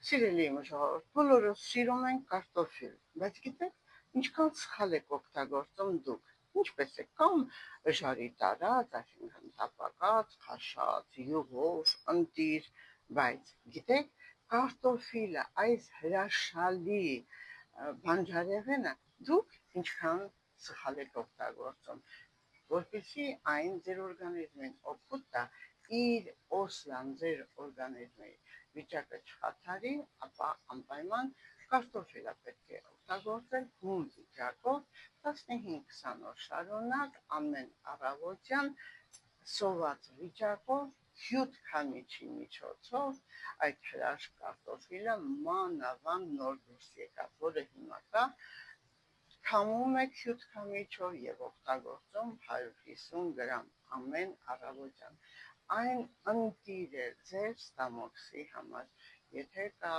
Սիրելի իմ ժողովուրդ, բոլորս սիրում ենք կարտոֆիլ, բայց գիտեք, ինչքան սխալ եք օգտագործում դուք, ինչպես է կամ ժարի տարած, այսինքն տապակած, քաշած, յուղով, ընտիր, բայց գիտեք, կարտոֆիլը, այս հրաշալի բանջարեղենը դուք ինչքան սխալ եք օգտագործում, որպեսզի այն ձեր օրգանիզմին օգուտ տա, իր օսլան ձեր օրգանիզմի վիճակը չխաթարի, ապա անպայման կարտոֆիլը պետք է օգտագործել հում վիճակով 15-20 օր շարունակ ամեն առավոտյան սոված վիճակով հյութ քամիչի միջոցով այդ հրաշք կարտոֆիլը մանավանդ նոր դուրս եկած, որը հիմա կա, քամում եք հյութ քամիչով եւ օգտագործում 150 գրամ ամեն առավոտյան։ Այն ընտիր է ձեր ստամոքսի համար, եթե կա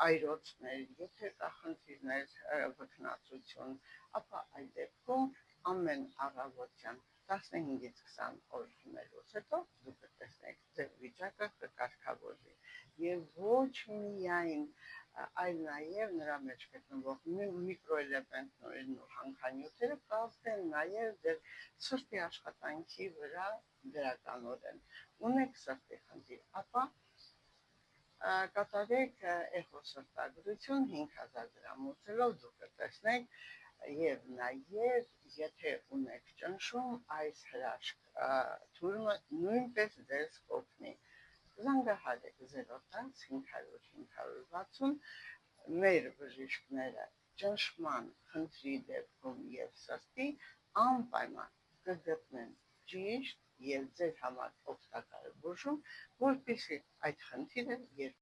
այրոցներ, եթե կա խնդիրներ, վքնածություն, ապա այդ դեպքում ամեն առավոտյան 15-ից 20 օր խմելուց հետո դուք կտեսնեք ձեր վիճակը կկարգավորվի եւ ոչ միայն այլ նաեւ նրա մեջ գտնվող միկրոէլեմենտներն ու հանքանյութերը կազդեն նաեւ ձեր սրտի աշխատանքի վրա դրականորեն ունեք սրտի խնդիր, ապա կատարեք էխոսրտագրություն 5000 գրամ ուտելով դուք կտեսնեք եւ նաեւ եթե ունեք ճնշում այս հրաշք թուրմը նույնպես ձեզ կօգնի զանգահարեք 010 500 560 մեր բժիշկները ճնշման խնդրի դեպքում եւ սրտի անպայման կգտնեն ճիշտ եւ ձեր համար օգտակար բուժում, որպեսզի այդ խնդիրը